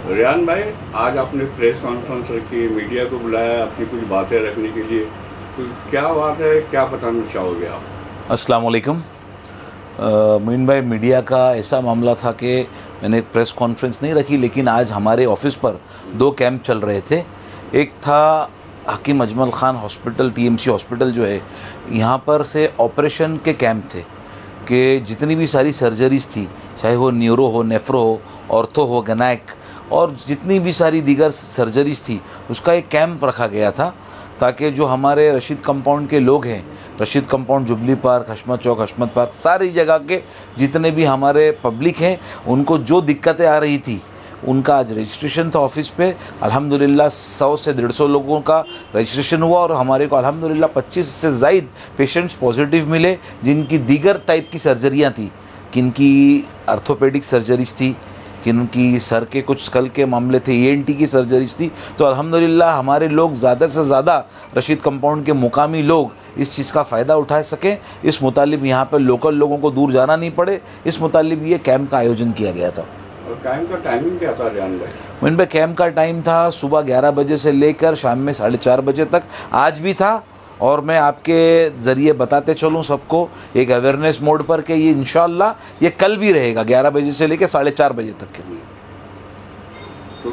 रेहान भाई, आज आपने प्रेस कॉन्फ्रेंस रखी, मीडिया को बुलाया अपनी कुछ बातें रखने के लिए, तो क्या बात है, क्या बताना चाहोगे आप? अस्सलाम वालेकुम। मोइन भाई, मीडिया का ऐसा मामला था कि मैंने एक प्रेस कॉन्फ्रेंस नहीं रखी, लेकिन आज हमारे ऑफिस पर 2 कैंप चल रहे थे। एक था Hakim Ajmal Khan hospital, TMC hospital जो है, यहाँ पर से ऑपरेशन के कैंप थे कि जितनी भी सारी सर्जरीज थी, चाहे वो न्यूरो हो, नेफ्रो हो, ऑर्थो हो, गनाइक और जितनी भी सारी दीगर सर्जरीज थी, उसका एक कैंप रखा गया था ताकि जो हमारे रशीद कंपाउंड के लोग हैं, Rashid compound, jubilee park, Hashmat Chowk, Hashmat park, सारी जगह के जितने भी हमारे पब्लिक हैं, उनको जो दिक्कतें आ रही थी, उनका आज रजिस्ट्रेशन था ऑफिस पे। अल्हम्दुलिल्लाह 100 से 150 लोगों का रजिस्ट्रेशन हुआ और हमारे को अल्हम्दुलिल्लाह 25 से ज़ायद पेशेंट्स पॉजिटिव मिले, जिनकी दीगर टाइप की सर्जरियाँ थी, किनकी आर्थोपेडिक सर्जरीज थी, किनकी सर के कुछ स्कल के मामले थे, ENT की सर्जरीज थी। तो अल्हम्दुलिल्लाह हमारे लोग ज़्यादा से ज़्यादा रशीद कंपाउंड के मुकामी लोग इस चीज़ का फ़ायदा उठा सकें, इस मुतालिब यहाँ पर लोकल लोगों को दूर जाना नहीं पड़े, इस मुतालिब ये कैंप का आयोजन किया गया था। और कैंप का टाइमिंग क्या था रेहान भाई? मोइन भाई, कैंप का टाइम था सुबह 11 बजे से लेकर शाम में 4:30 बजे तक, आज भी था। और मैं आपके ज़रिए बताते चलूँ सबको एक अवेयरनेस मोड पर कि ये इंशाअल्लाह ये कल भी रहेगा 11 बजे से लेकर 4:30 बजे तक के लिए। तो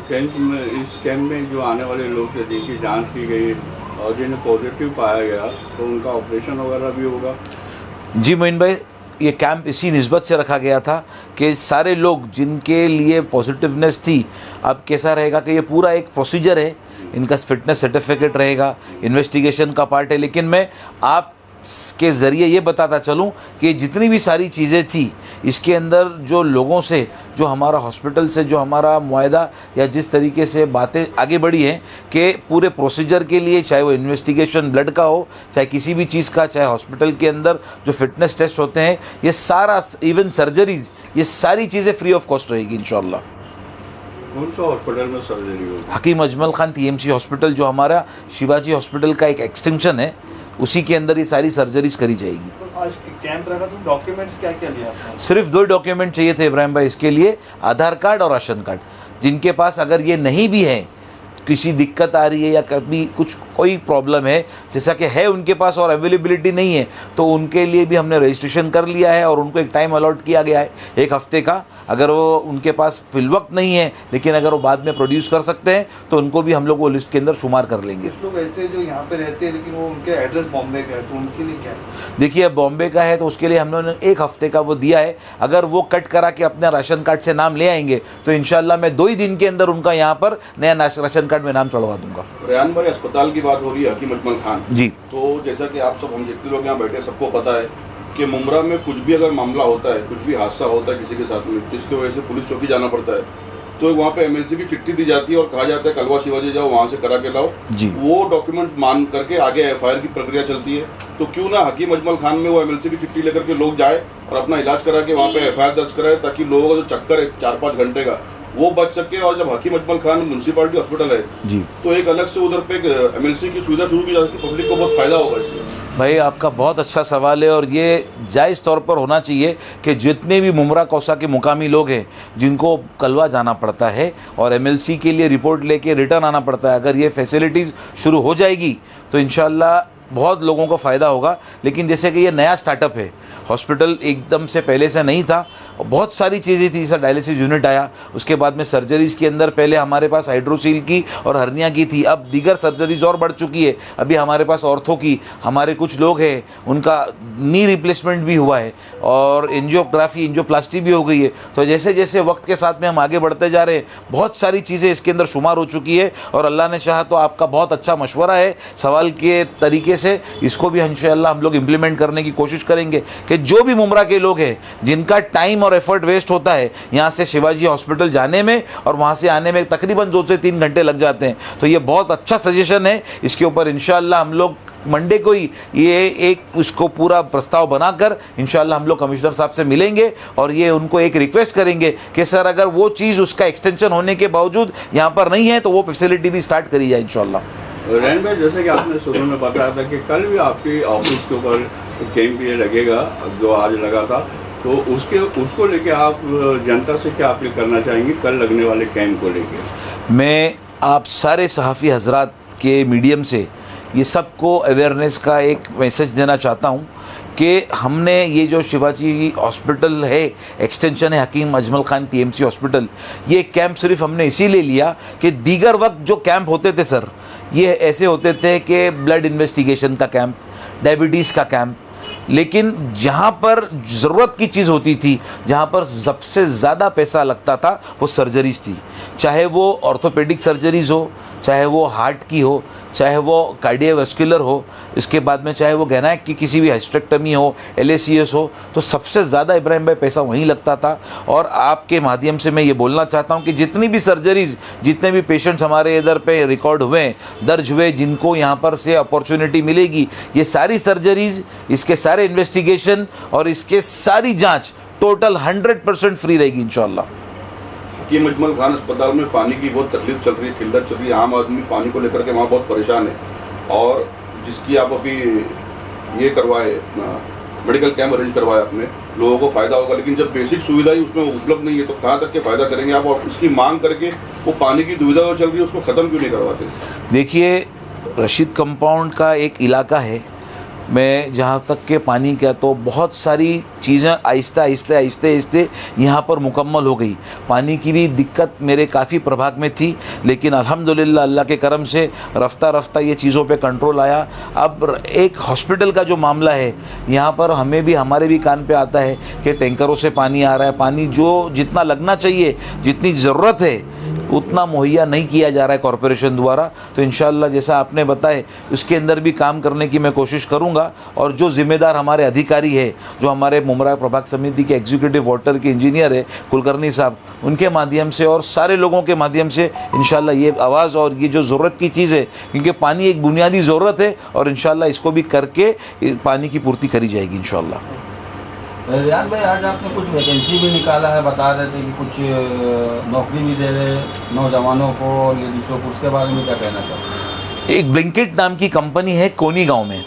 इस कैंप में जो आने वाले लोग थे, जिनकी जांच की गई और जिन्हें पॉजिटिव पाया गया, तो उनका ऑपरेशन वगैरह भी होगा? जी मोइन भाई, ये कैंप इसी निस्बत से रखा गया था कि सारे लोग जिनके लिए पॉजिटिवनेस थी, अब कैसा रहेगा कि ये पूरा एक प्रोसीजर है, इनका फिटनेस सर्टिफिकेट रहेगा, इन्वेस्टिगेशन का पार्ट है। लेकिन मैं आप के ज़रिए ये बताता चलूँ कि जितनी भी सारी चीज़ें थी, इसके अंदर जो लोगों से, जो हमारा हॉस्पिटल से जो हमारा मुआहदा या जिस तरीके से बातें आगे बढ़ी हैं कि पूरे प्रोसीजर के लिए, चाहे वो इन्वेस्टिगेशन ब्लड का हो, चाहे किसी भी चीज़ का, चाहे हॉस्पिटल के अंदर जो फिटनेस टेस्ट होते हैं, ये सारा, इवन सर्जरीज़, ये सारी चीज़ें फ्री ऑफ कॉस्ट रहेगी इंशाअल्लाह। कौन सा हॉस्पिटल में सर्जरी होगी? हकीम अजमल ख़ान TMC हॉस्पिटल, जो हमारा शिवाजी हॉस्पिटल का एक एक्सटेंशन है, उसी के अंदर ये सारी सर्जरीज करी जाएगी। तो आज कैंप रखा, तो डॉक्यूमेंट्स क्या क्या लिया आपने? सिर्फ 2 डॉक्यूमेंट चाहिए थे इब्राहिम भाई इसके लिए, आधार कार्ड और राशन कार्ड। जिनके पास अगर ये नहीं भी है, किसी दिक्कत आ रही है या कभी कुछ कोई प्रॉब्लम है, जैसा कि है उनके पास और अवेलेबिलिटी नहीं है, तो उनके लिए भी हमने रजिस्ट्रेशन कर लिया है और उनको एक टाइम अलॉट किया गया है 1 हफ्ते का। अगर वो उनके पास फिल वक्त नहीं है, लेकिन अगर वो बाद में प्रोड्यूस कर सकते हैं, तो उनको भी हम लोग वो लिस्ट के अंदर शुमार कर लेंगे। कुछ लोग ऐसे जो यहाँ पे रहते हैं लेकिन वो उनके एड्रेस बॉम्बे का है, तो उनके लिए क्या है? देखिए, बॉम्बे का है तो उसके लिए हम लोगों ने 1 हफ्ते का वो दिया है। अगर वो कट करा के अपने राशन कार्ड से नाम ले आएंगे, तो इंशाल्लाह मैं 2 ही दिन के अंदर उनका यहाँ पर नया राशन कार्ड में नाम चढ़वा दूंगा। रेहान भाई, अस्पताल की बात हो रही है, हकीम अजमल खान जी, तो जैसा कि आप सब, हम जितने लोग यहाँ बैठे, सबको पता है कि मुमरा में कुछ भी अगर मामला होता है, कुछ भी हादसा होता है किसी के साथ में, जिसकी वजह से पुलिस चौकी जाना पड़ता है, तो वहाँ पे MLC की चिट्ठी दी जाती है और कहा जाता है कलवा शिवाजी जाओ, वहाँ से करा के लाओ जी। वो डॉक्यूमेंट्स मान करके आगे FIR की प्रक्रिया चलती है। तो क्यों ना हकीम अजमल खान में वो MLC की चिट्ठी लेकर के लोग जाए और अपना इलाज करा के वहाँ पे FIR दर्ज कराए, ताकि लोगों का जो चक्कर है 4-5 घंटे का, वो बच सके। और जब हकीम अजमल खान म्यूनसिपालिटी हॉस्पिटल है जी, तो एक अलग से उधर पे MLC की सुविधा शुरू की जा सकती है, पब्लिक को बहुत फायदा होगा इससे। भाई आपका बहुत अच्छा सवाल है और ये जायज़ तौर पर होना चाहिए कि जितने भी मुमरा कौसा के मुकामी लोग हैं, जिनको कलवा जाना पड़ता है और MLC के लिए रिपोर्ट लेके रिटर्न आना पड़ता है, अगर ये फैसिलिटीज़ शुरू हो जाएगी तो इंशाल्लाह बहुत लोगों को फ़ायदा होगा। लेकिन जैसे कि ये नया स्टार्टअप है, हॉस्पिटल एकदम से पहले से नहीं था, बहुत सारी चीज़ें थी। जैसा डायलिसिस यूनिट आया, उसके बाद में सर्जरीज़ के अंदर पहले हमारे पास हाइड्रोसील की और हर्निया की थी, अब दीगर सर्जरीज और बढ़ चुकी है। अभी हमारे पास ऑर्थो की, हमारे कुछ लोग हैं उनका नी रिप्लेसमेंट भी हुआ है और एंजियोग्राफी, एंजियोप्लास्टी भी हो गई है। तो जैसे जैसे वक्त के साथ में हम आगे बढ़ते जा रहे हैं, बहुत सारी चीज़ें इसके अंदर शुमार हो चुकी है। और अल्लाह ने चाहा तो आपका बहुत अच्छा मशवरा है सवाल के तरीके से, इसको भी इंशाअल्लाह हम लोग इम्प्लीमेंट करने की कोशिश करेंगे कि जो भी मुमरा के लोग हैं, जिनका टाइम और एफर्ट वेस्ट होता है यहाँ से शिवाजी हॉस्पिटल जाने में और वहाँ से आने में तकरीबन 2 से 3 घंटे लग जाते हैं, तो ये बहुत अच्छा सजेशन है। इसके ऊपर इंशाअल्लाह हम लोग मंडे को ही ये एक उसको पूरा प्रस्ताव बनाकर इंशाअल्लाह हम लोग कमिश्नर साहब से मिलेंगे और ये उनको एक रिक्वेस्ट करेंगे कि सर अगर वो चीज़ उसका एक्सटेंशन होने के बावजूद यहाँ पर नहीं है तो वो फैसिलिटी भी स्टार्ट करी जाए इंशाअल्लाह। रेहान भाई, जैसे कि आपने शुरू में बताया था कि कल भी आपकी ऑफिस के ऊपर कैंप ये लगेगा जो आज लगा था, तो उसको लेके आप जनता से क्या अपील करना चाहेंगे कल लगने वाले कैंप को लेके? मैं आप सारे सहाफ़ी हजरात के मीडियम से ये सबको अवेयरनेस का एक मैसेज देना चाहता हूँ कि हमने ये जो शिवाजी हॉस्पिटल है, एक्सटेंशन है हकीम अजमल ख़ान टीएमसी हॉस्पिटल, ये कैंप सिर्फ हमने इसीलिए लिया कि दीगर वक्त जो कैंप होते थे सर, ये ऐसे होते थे कि ब्लड इन्वेस्टिगेशन का कैंप, डायबिटीज़ का कैंप, लेकिन जहाँ पर ज़रूरत की चीज़ होती थी, जहाँ पर सबसे ज़्यादा पैसा लगता था, वो सर्जरीज़ थी। चाहे वो ऑर्थोपेडिक सर्जरीज़ हो, चाहे वो हार्ट की हो, चाहे वो कार्डियोवैस्कुलर हो, इसके बाद में चाहे वो गैनाक की किसी भी हिस्टेक्टमी हो, LACS हो, तो सबसे ज़्यादा इब्राहिम भाई पैसा वहीं लगता था। और आपके माध्यम से मैं ये बोलना चाहता हूँ कि जितनी भी सर्जरीज़, जितने भी पेशेंट्स हमारे इधर पे रिकॉर्ड हुए, दर्ज हुए, जिनको यहाँ पर से अपॉर्चुनिटी मिलेगी, ये सारी सर्जरीज़, इसके सारे इन्वेस्टिगेशन और इसके सारी जाँच टोटल 100% फ्री रहेगी इंशाअल्लाह। हकीम अजमल खान अस्पताल में पानी की बहुत तकलीफ चल रही है, किल्लत चल रही है, आम आदमी पानी को लेकर के वहाँ बहुत परेशान है। और जिसकी आप अभी ये करवाए, मेडिकल कैंप अरेंज करवाया आपने, लोगों को फ़ायदा होगा, लेकिन जब बेसिक सुविधा ही उसमें उपलब्ध नहीं है तो कहाँ तक के फ़ायदा करेंगे आप? और इसकी मांग करके वो पानी की दुविधा जो चल रही है उसको ख़त्म क्यों नहीं करवाते? देखिए, रशीद कंपाउंड का एक इलाका है, मैं जहाँ तक के पानी का, तो बहुत सारी चीज़ें आहिस्ते आहिस्ते यहाँ पर मुकम्मल हो गई। पानी की भी दिक्कत मेरे काफ़ी प्रभाग में थी, लेकिन अल्हम्दुलिल्लाह अल्लाह के करम से रफ्ता ये चीज़ों पे कंट्रोल आया। अब एक हॉस्पिटल का जो मामला है, यहाँ पर हमारे भी कान पे आता है कि टैंकरों से पानी आ रहा है, पानी जो जितना लगना चाहिए, जितनी ज़रूरत है, उतना मुहैया नहीं किया जा रहा है कॉरपोरेशन द्वारा। तो इंशाअल्लाह जैसा आपने बताए, उसके अंदर भी काम करने की मैं कोशिश करूंगा। और जो ज़िम्मेदार हमारे अधिकारी है, जो हमारे मुमरा प्रभाग समिति के एग्जीक्यूटिव वाटर के इंजीनियर है कुलकर्णी साहब, उनके माध्यम से और सारे लोगों के माध्यम से इंशाअल्लाह ये आवाज़ और ये जो ज़रूरत की चीज़ है, क्योंकि पानी एक बुनियादी ज़रूरत है, और इंशाअल्लाह इसको भी करके पानी की पूर्ति करी जाएगी इंशाअल्लाह। रियान भाई, आज आपने कुछ वैकेंसी भी निकाला है, बता रहे थे कि कुछ नौकरी भी दे रहे नौजवानों को, लेडीज़ों को, उसके बारे में क्या कहना चाहते हैं? एक ब्लिंकिट नाम की कंपनी है कोनी गांव में,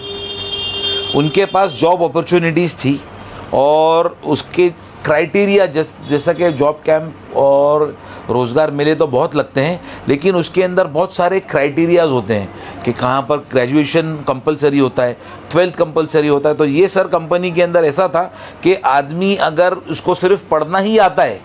उनके पास जॉब अपॉर्चुनिटीज़ थी और उसके क्राइटेरिया जैसा कि जॉब कैंप और रोज़गार मेले तो बहुत लगते हैं, लेकिन उसके अंदर बहुत सारे क्राइटेरियाज़ होते हैं कि कहाँ पर ग्रेजुएशन कंपलसरी होता है, 12th कंपलसरी होता है। तो ये सर कंपनी के अंदर ऐसा था कि आदमी अगर उसको सिर्फ पढ़ना ही आता है,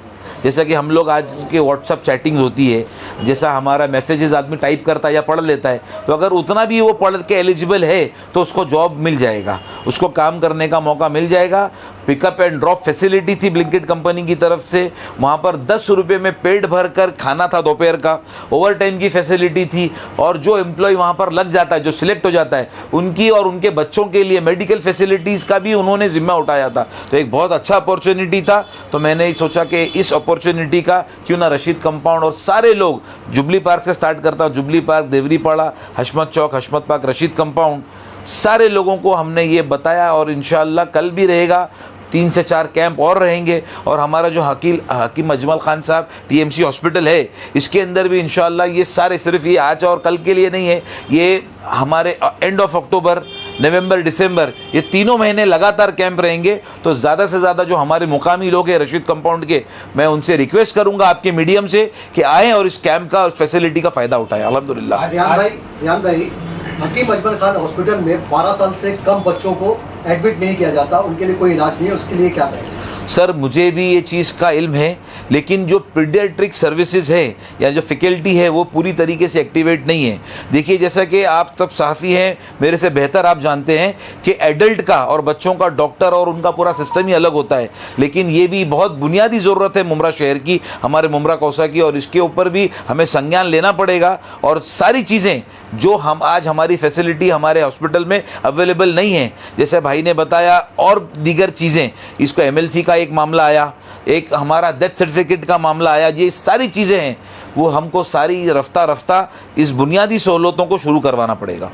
जैसा कि हम लोग आज के व्हाट्सअप चैटिंग होती है, जैसा हमारा मैसेजेस आदमी टाइप करता है या पढ़ लेता है, तो अगर उतना भी वो पढ़ के एलिजिबल है तो उसको जॉब मिल जाएगा, उसको काम करने का मौका मिल जाएगा। पिकअप एंड ड्रॉप फैसिलिटी थी ब्लिंकिट कंपनी की तरफ से, वहाँ पर 10 रुपये में पेट भर कर खाना था दोपहर का, ओवर टाइम की फैसिलिटी थी, और जो एम्प्लॉय वहाँ पर लग जाता है, जो सिलेक्ट हो जाता है, उनकी और उनके बच्चों के लिए मेडिकल फैसिलिटीज़ का भी उन्होंने जिम्मा उठाया था। तो एक बहुत अच्छा अपॉर्चुनिटी था। तो मैंने सोचा कि इस अपॉर्चुनिटी का क्यों ना रशीद कंपाउंड और सारे लोग, जुबली पार्क से स्टार्ट करता हूँ, जुबली पार्क, देवरीपाड़ा, हशमत चौक, हशमत पार्क, रशीद कंपाउंड, सारे लोगों को हमने ये बताया। और इंशाअल्लाह कल भी रहेगा, 3 से 4 कैंप और रहेंगे। और हमारा जो हकीम अजमल ख़ान साहब टीएमसी हॉस्पिटल है, इसके अंदर भी इंशाअल्लाह ये सारे, सिर्फ ये आज और कल के लिए नहीं है, ये हमारे एंड ऑफ अक्टूबर, नवंबर, दिसंबर, ये 3 महीने लगातार कैंप रहेंगे। तो ज़्यादा से ज़्यादा जो हमारे मुकामी लोग हैं रशीद कंपाउंड के, मैं उनसे रिक्वेस्ट करूंगा आपके मीडियम से कि आएँ और इस कैंप का, फैसिलिटी का फ़ायदा उठाएँ। अल्हम्दुलिल्लाह। रियान भाई, हकीम अजमल खान हॉस्पिटल में 12 साल से कम बच्चों को एडमिट नहीं किया जाता, उनके लिए कोई इलाज नहीं है, उसके लिए क्या करें? सर, मुझे भी ये चीज़ का इल्म है, लेकिन जो पीडियाट्रिक सर्विसेज है या जो फैकल्टी है वो पूरी तरीके से एक्टिवेट नहीं है। देखिए, जैसा कि आप सब सहाफ़ी हैं, मेरे से बेहतर आप जानते हैं कि एडल्ट का और बच्चों का डॉक्टर और उनका पूरा सिस्टम ही अलग होता है, लेकिन ये भी बहुत बुनियादी ज़रूरत है मुमरा शहर की, हमारे मुमरा कौसा की, और इसके ऊपर भी हमें संज्ञान लेना पड़ेगा। और सारी चीज़ें जो हम आज हमारी फैसिलिटी हमारे हॉस्पिटल में अवेलेबल नहीं है, जैसे भाई ने बताया, और दीगर चीज़ें, इसको MLC का एक मामला आया, एक हमारा डेथ सर्टिफिकेट का मामला आया, ये सारी चीज़ें हैं, वो हमको सारी रफ्ता इस बुनियादी सहूलतों को शुरू करवाना पड़ेगा।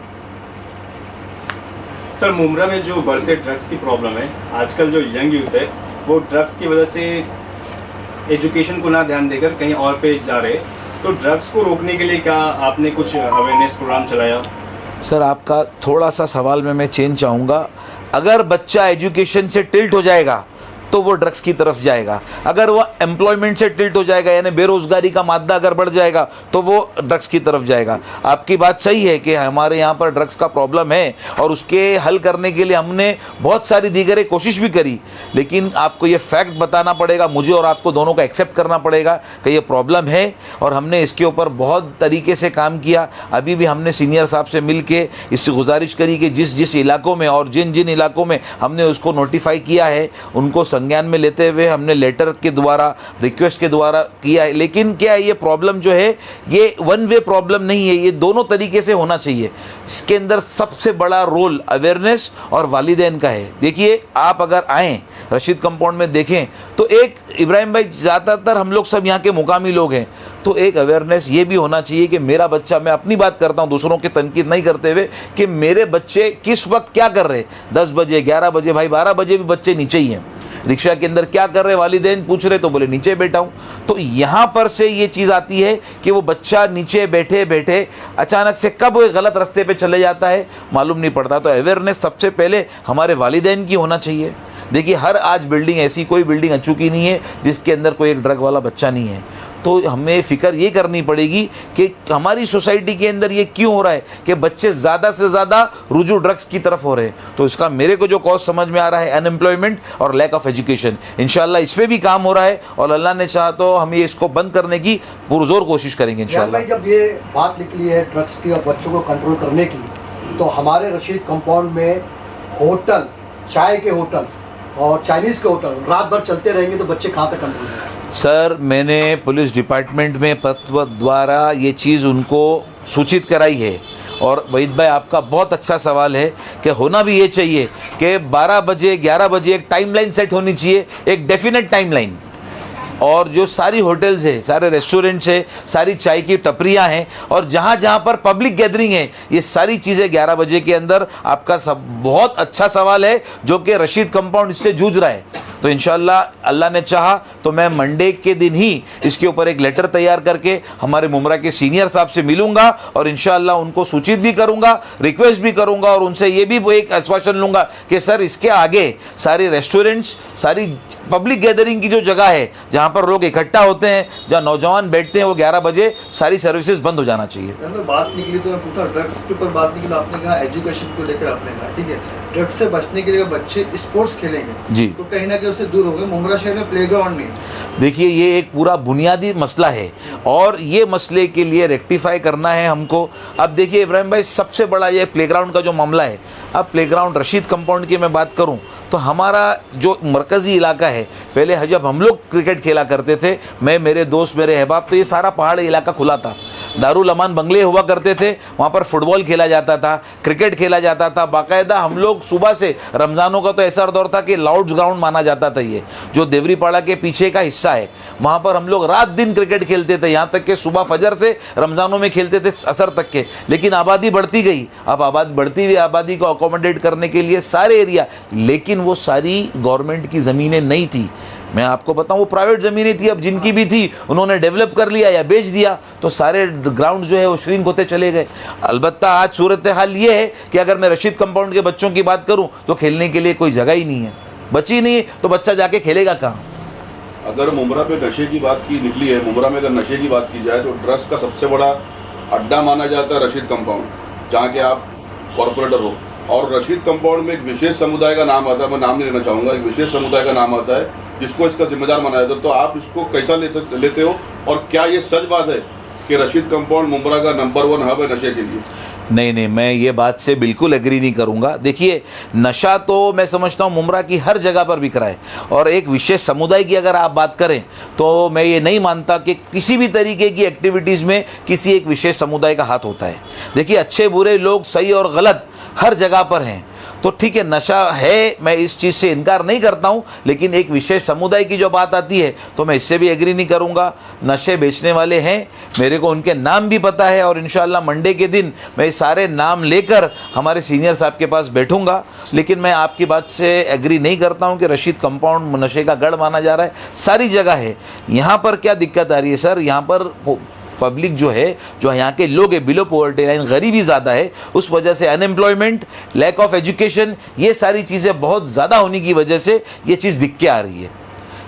सर, मुमरा में जो बढ़ते ड्रग्स की प्रॉब्लम है, आजकल जो यंग यूथ है वो ड्रग्स की वजह से एजुकेशन को ना ध्यान देकर कहीं और पे जा रहे, तो ड्रग्स को रोकने के लिए क्या आपने कुछ अवेयरनेस प्रोग्राम चलाया? सर, आपका थोड़ा सा सवाल में मैं चेंज चाहूँगा। अगर बच्चा एजुकेशन से टिल्ट हो जाएगा तो वो ड्रग्स की तरफ जाएगा। अगर वो एम्प्लॉयमेंट से टिल्ट हो जाएगा, यानी बेरोजगारी का मादा अगर बढ़ जाएगा, तो वो ड्रग्स की तरफ जाएगा। आपकी बात सही है कि हमारे यहाँ पर ड्रग्स का प्रॉब्लम है और उसके हल करने के लिए हमने बहुत सारी दीगरें कोशिश भी करी, लेकिन आपको ये फैक्ट बताना पड़ेगा, मुझे और आपको दोनों को एक्सेप्ट करना पड़ेगा कि ये प्रॉब्लम है और हमने इसके ऊपर बहुत तरीके से काम किया। अभी भी हमने सीनियर साहब से मिल के इससे गुजारिश करी कि जिस जिस इलाकों में और जिन जिन इलाकों में हमने उसको नोटिफाई किया है, उनको संज्ञान में लेते हुए हमने लेटर के द्वारा, रिक्वेस्ट के द्वारा किया है। लेकिन क्या है, ये प्रॉब्लम जो है ये वन वे प्रॉब्लम नहीं है, ये दोनों तरीके से होना चाहिए। इसके अंदर सबसे बड़ा रोल अवेयरनेस और वालिदैन का है। देखिए, आप अगर आएँ रशीद कंपाउंड में देखें तो एक इब्राहिम भाई, ज़्यादातर हम लोग सब यहाँ के मुकामी लोग हैं, तो एक अवेयरनेस ये भी होना चाहिए कि मेरा बच्चा, मैं अपनी बात करता हूँ, दूसरों की तनकीद नहीं करते हुए, कि मेरे बच्चे किस वक्त क्या कर रहे, 10 बजे 11 बजे, भाई 12 बजे भी बच्चे नीचे ही हैं, रिक्शा के अंदर क्या कर रहे, वालिदैन पूछ रहे तो बोले नीचे बैठा हूँ। तो यहाँ पर से ये चीज़ आती है कि वो बच्चा नीचे बैठे बैठे अचानक से कब वो गलत रास्ते पे चले जाता है मालूम नहीं पड़ता। तो अवेयरनेस सबसे पहले हमारे वालिदैन की होना चाहिए। देखिए, हर आज बिल्डिंग, ऐसी कोई बिल्डिंग अचूकी नहीं है जिसके अंदर कोई एक ड्रग वाला बच्चा नहीं है। तो हमें फ़िक्र ये करनी पड़ेगी कि हमारी सोसाइटी के अंदर ये क्यों हो रहा है कि बच्चे ज़्यादा से ज़्यादा रुजू ड्रग्स की तरफ हो रहे हैं। तो इसका मेरे को जो कॉज समझ में आ रहा है, अनएम्प्लॉयमेंट और लैक ऑफ एजुकेशन। इंशाल्लाह इस पर भी काम हो रहा है और अल्लाह ने चाहा तो हम ये इसको बंद करने की पुरजोर कोशिश करेंगे इंशाल्लाह। जब ये बात निकली है ड्रग्स की और बच्चों को कंट्रोल करने की, तो हमारे रशीद कंपाउंड में होटल, चाय के होटल और चाइनीज़ के होटल रात भर चलते रहेंगे तो बच्चे कहाँ तक कंट्रोल करेंगे? सर, मैंने पुलिस डिपार्टमेंट में पत्र द्वारा ये चीज़ उनको सूचित कराई है। और वहीद भाई, आपका बहुत अच्छा सवाल है कि होना भी ये चाहिए कि 12 बजे 11 बजे एक टाइमलाइन सेट होनी चाहिए, एक डेफिनेट टाइमलाइन। और जो सारी होटल्स है, सारे रेस्टोरेंट्स है, सारी चाय की टपरियां हैं और जहाँ जहाँ पर पब्लिक गैदरिंग है, ये सारी चीज़ें 11 बजे के अंदर। आपका सब बहुत अच्छा सवाल है जो कि रशीद कंपाउंड इससे जूझ रहा है। तो इंशाल्लाह अल्लाह ने चाहा तो मैं मंडे के दिन ही इसके ऊपर एक लेटर तैयार करके हमारे मुमरा के सीनियर साहब से मिलूंगा और इंशाल्लाह उनको सूचित भी करूंगा, रिक्वेस्ट भी करूंगा और उनसे ये भी एक आश्वासन लूंगा कि सर, इसके आगे सारे रेस्टोरेंट्स, सारी पब्लिक गैदरिंग की जो जगह है जहाँ पर लोग इकट्ठा होते हैं, जहाँ नौजवान बैठते हैं, वो 11 बजे सारी सर्विसेज बंद हो जाना चाहिए। बात निकली तो मैं पूछा, ड्रग्स के ऊपर बात निकली, आपने कहा एजुकेशन को लेकर आपने कहा, ठीक है, ड्रग्स से बचने के लिए बच्चे स्पोर्ट्स खेलेंगे जी, तो कहीं ना कहीं उससे दूर हो गए। मुमरा शहर में प्लेग्राउंड नहीं। देखिए, ये एक पूरा बुनियादी मसला है और ये मसले के लिए रेक्टिफाई करना है हमको। अब देखिए इब्राहिम भाई, सबसे बड़ा ये प्लेग्राउंड का जो मामला है, अब प्लेग्राउंड रशीद कंपाउंड की मैं बात करूं तो हमारा जो मरकज़ी इलाका है, पहले जब हम लोग क्रिकेट खेला करते थे, मैं, मेरे दोस्त, मेरे अहबाब, तो ये सारा पहाड़ी इलाका खुला था। दारुल अमान बंगले हुआ करते थे, वहाँ पर फुटबॉल खेला जाता था, क्रिकेट खेला जाता था बाकायदा। हम लोग सुबह से, रमज़ानों का तो ऐसा दौर था कि लाउड्स ग्राउंड माना जाता था, ये जो देवरीपाड़ा के पीछे का हिस्सा है, वहाँ पर हम लोग रात दिन क्रिकेट खेलते थे, यहाँ तक कि सुबह फजर से रमज़ानों में खेलते थे असर तक के। लेकिन आबादी बढ़ती गई, अब बढ़ती हुई आबादी को अकोमोडेट करने के लिए सारे एरिया, लेकिन वो सारी गवर्नमेंट की ज़मीनें नहीं थी। मैं आपको बताऊं, वो प्राइवेट ज़मीनें थी, अब जिनकी भी थी उन्होंने डेवलप कर लिया या बेच दिया, तो सारे ग्राउंड जो है वो श्रिंक होते चले गए। अलबत्ता आज सूरत हाल ये है कि अगर मैं रशीद कंपाउंड के बच्चों की बात करूं तो खेलने के लिए कोई जगह ही नहीं है, बची नहीं है, तो बच्चा जाके खेलेगा कहाँ? अगर मुमरा पे नशे की बात की निकली है, मुमरा में अगर नशे की बात की जाए तो ड्रग्स का सबसे बड़ा अड्डा माना जाता है रशीद कंपाउंड, जहाँ के आप कॉरपोरेटर हो। और रशीद कंपाउंड में एक विशेष समुदाय का नाम आता है, मैं नाम नहीं लेना चाहूँगा, एक विशेष समुदाय का नाम आता है जिसको इसका जिम्मेदार माना जाता है। तो आप इसको कैसा लेते हो और क्या ये सच बात है कि रशीद कंपाउंड मुमरा का नंबर 1 हब है नशे के लिए? नहीं, मैं ये बात से बिल्कुल एग्री नहीं करूँगा। देखिए, नशा तो मैं समझता हूँ मुमरा की हर जगह पर बिक रहा है और एक विशेष समुदाय की अगर आप बात करें तो मैं ये नहीं मानता कि किसी भी तरीके की एक्टिविटीज़ में किसी एक विशेष समुदाय का हाथ होता है। देखिए, अच्छे बुरे लोग, सही और गलत हर जगह पर हैं, तो ठीक है, नशा है, मैं इस चीज़ से इनकार नहीं करता हूँ, लेकिन एक विशेष समुदाय की जो बात आती है तो मैं इससे भी एग्री नहीं करूँगा। नशे बेचने वाले हैं, मेरे को उनके नाम भी पता है और इंशाल्लाह मंडे के दिन मैं सारे नाम लेकर हमारे सीनियर साहब के पास बैठूंगा। लेकिन मैं आपकी बात से एग्री नहीं करता हूँ कि रशीद कंपाउंड नशे का गढ़ माना जा रहा है, सारी जगह है। यहाँ पर क्या दिक्कत आ रही है सर, यहाँ पर पब्लिक जो है, जो यहाँ के लोग हैं बिलो पॉवर्टी लाइन, गरीबी ज़्यादा है, उस वजह से अनएम्प्लॉयमेंट, लैक ऑफ एजुकेशन, ये सारी चीज़ें बहुत ज़्यादा होने की वजह से ये चीज़ दिख के आ रही है।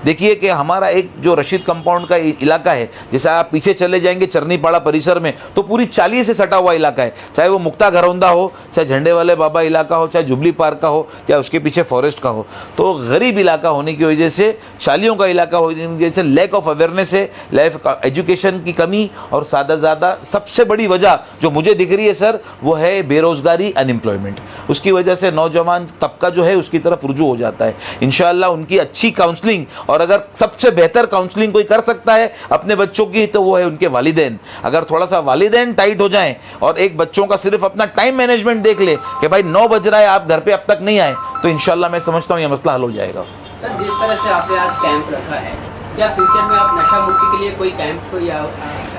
देखिए कि हमारा एक जो रशीद कंपाउंड का इलाका है, जैसे आप पीछे चले जाएंगे चरनीपाड़ा परिसर में तो पूरी 40 से सटा हुआ इलाका है, चाहे वो मुक्ता घरौंदा हो, चाहे झंडे वाले बाबा इलाका हो, चाहे जुबली पार्क का हो, चाहे उसके पीछे फॉरेस्ट का हो। तो गरीब इलाका होने की वजह से, चालियों का इलाका होने की वजह से लैक ऑफ अवेयरनेस है, लैक ऑफ एजुकेशन की कमी, और ज़्यादा सबसे बड़ी वजह जो मुझे दिख रही है सर वो है बेरोज़गारी, अनएम्प्लॉयमेंट। उसकी वजह से नौजवान तबका जो है उसकी तरफ रुजू हो जाता है। इंशाअल्लाह उनकी अच्छी काउंसलिंग, और अगर सबसे बेहतर काउंसलिंग कोई कर सकता है अपने बच्चों की तो वो है उनके वालिदैन। अगर थोड़ा सा वालिदैन टाइट हो जाएं और एक बच्चों का सिर्फ अपना टाइम मैनेजमेंट देख ले कि भाई 9 बज रहा है आप घर पे अब तक नहीं आए, तो इंशाल्लाह मैं समझता हूँ ये मसला हल हो जाएगा। सर, जिस तरह से आपने आज कैंप रखा है, क्या फ्यूचर में आप नशा मुक्ति के लिए कोई कैंप या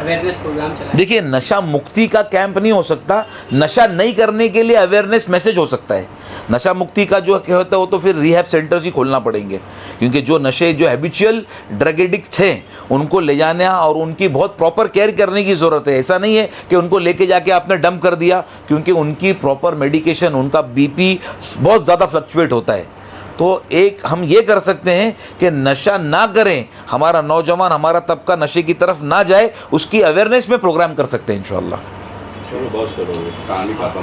अवेयरनेस प्रोग्राम चलाएं? देखिए, नशा मुक्ति का कैंप नहीं हो सकता, नशा नहीं करने के लिए अवेयरनेस मैसेज हो सकता है। नशा मुक्ति का जो क्या होता है वो तो फिर रिहैब सेंटर्स ही खोलना पड़ेंगे, क्योंकि जो नशे, जो हैबिचुअल ड्रग एडिक्ट थे उनको ले जाना और उनकी बहुत प्रॉपर केयर करने की ज़रूरत है। ऐसा नहीं है कि उनको लेके जाके आपने डंप कर दिया, क्योंकि उनकी प्रॉपर मेडिकेशन, उनका बीपी बहुत ज़्यादा फ्लक्चुएट होता है। तो एक हम ये कर सकते हैं कि नशा ना करें, हमारा नौजवान, हमारा तबका नशे की तरफ ना जाए, उसकी अवेयरनेस में प्रोग्राम कर सकते हैं इंशाअल्लाह। चलो बस करो, कहानी खत्म।